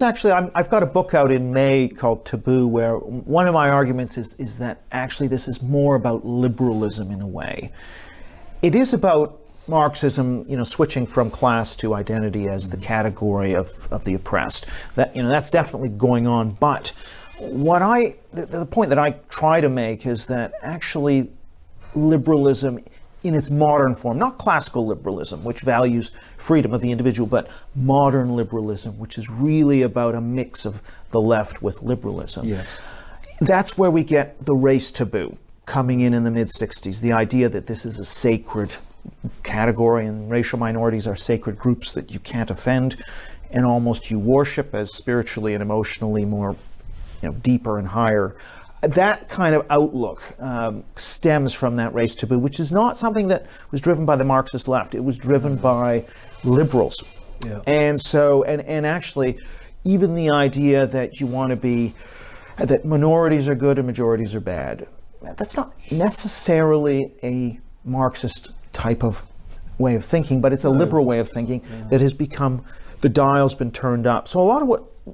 Actually, I've got a book out in May called Taboo, where one of my arguments is that actually this is more about liberalism in a way. It is about Marxism, switching from class to identity as the category of the oppressed. That's definitely going on. But the point that I try to make is that actually liberalism in its modern form, not classical liberalism, which values freedom of the individual, but modern liberalism, which is really about a mix of the left with liberalism. Yes. That's where we get the race taboo coming in the mid-60s, the idea that this is a sacred category and racial minorities are sacred groups that you can't offend and almost you worship as spiritually and emotionally more deeper and higher. That kind of outlook stems from that race taboo, which is not something that was driven by the Marxist left. It was driven by liberals. Yeah. And so, and actually, even the idea that you want to be, that minorities are good and majorities are bad, that's not necessarily a Marxist type of way of thinking, but it's a liberal way of thinking that has become, the dial's been turned up. So a lot of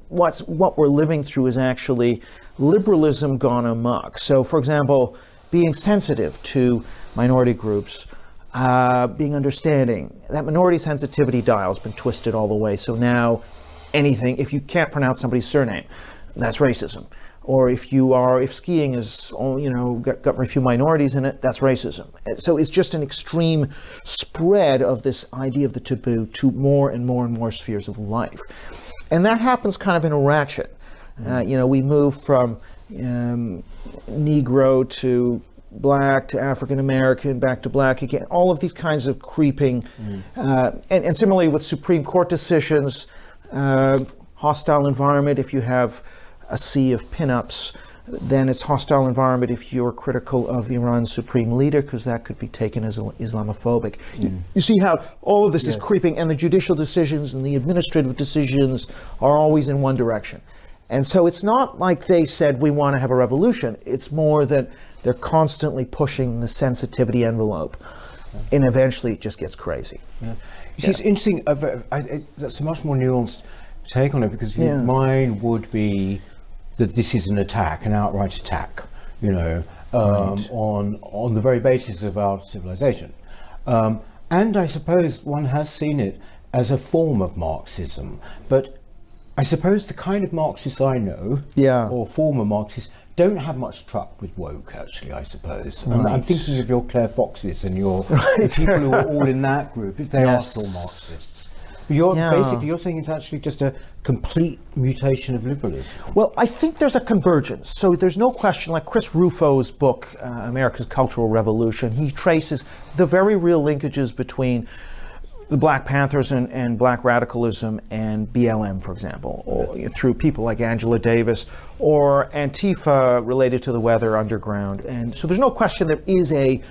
what we're living through is actually liberalism gone amok. So, for example, being sensitive to minority groups, being understanding. That minority sensitivity dial's been twisted all the way. So now anything, if you can't pronounce somebody's surname, that's racism. Or if skiing is, got very few minorities in it, that's racism. So it's just an extreme spread of this idea of the taboo to more and more and more spheres of life. And that happens kind of in a ratchet. We move from Negro to Black to African American, back to Black again, all of these kinds of creeping. And similarly with Supreme Court decisions, hostile environment. If you have a sea of pinups, then it's hostile environment if you're critical of Iran's supreme leader, because that could be taken as Islamophobic. You see how all of this is creeping, and the judicial decisions and the administrative decisions are always in one direction. And so it's not like they said, we want to have a revolution. It's more that they're constantly pushing the sensitivity envelope, and eventually it just gets crazy. You see, it's interesting. That's a much more nuanced take on it, because mine would be that this is an attack, an outright attack, on the very basis of our civilization. And I suppose one has seen it as a form of Marxism, but I suppose the kind of Marxists I know, or former Marxists, don't have much truck with woke, actually, I suppose. Right. I'm thinking of your Claire Foxes and the people who are all in that group, if they are still Marxists. Basically, you're saying it's actually just a complete mutation of liberalism. Well, I think there's a convergence. So there's no question, like Chris Rufo's book, America's Cultural Revolution, he traces the very real linkages between the Black Panthers and Black radicalism and BLM, for example, or through people like Angela Davis, or Antifa related to the Weather Underground. And so there's no question there is a,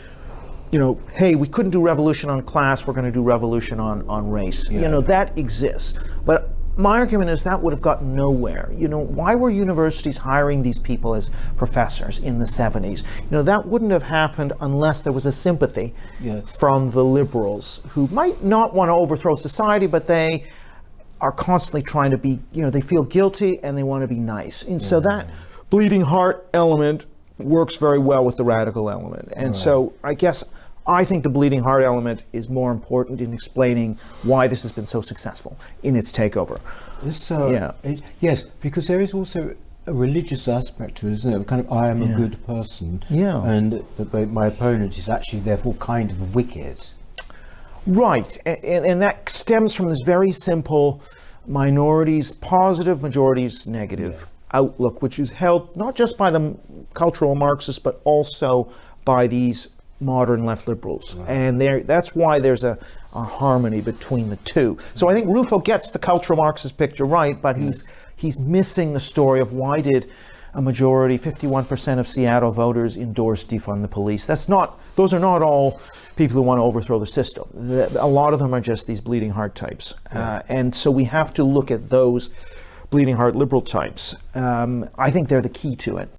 hey, we couldn't do revolution on class, we're going to do revolution on race. That exists. But my argument is that would have gotten nowhere. Why were universities hiring these people as professors in the 70s? That wouldn't have happened unless there was a sympathy from the liberals who might not want to overthrow society, but they are constantly trying to be, they feel guilty and they want to be nice. And so that bleeding heart element works very well with the radical element. And so I think the bleeding heart element is more important in explaining why this has been so successful in its takeover. Yes, because there is also a religious aspect to it, isn't it? Kind of, I am a good person, and my opponent is actually therefore kind of wicked. Right, and that stems from this very simple minorities positive, majorities negative outlook, which is held not just by the cultural Marxists, but also by these modern left liberals. And that's why there's a harmony between the two. So I think Rufo gets the cultural Marxist picture right, but he's missing the story of why did a majority, 51% of Seattle voters endorse defund the police. Those are not all people who want to overthrow the system. A lot of them are just these bleeding heart types. And so we have to look at those bleeding heart liberal types. I think they're the key to it.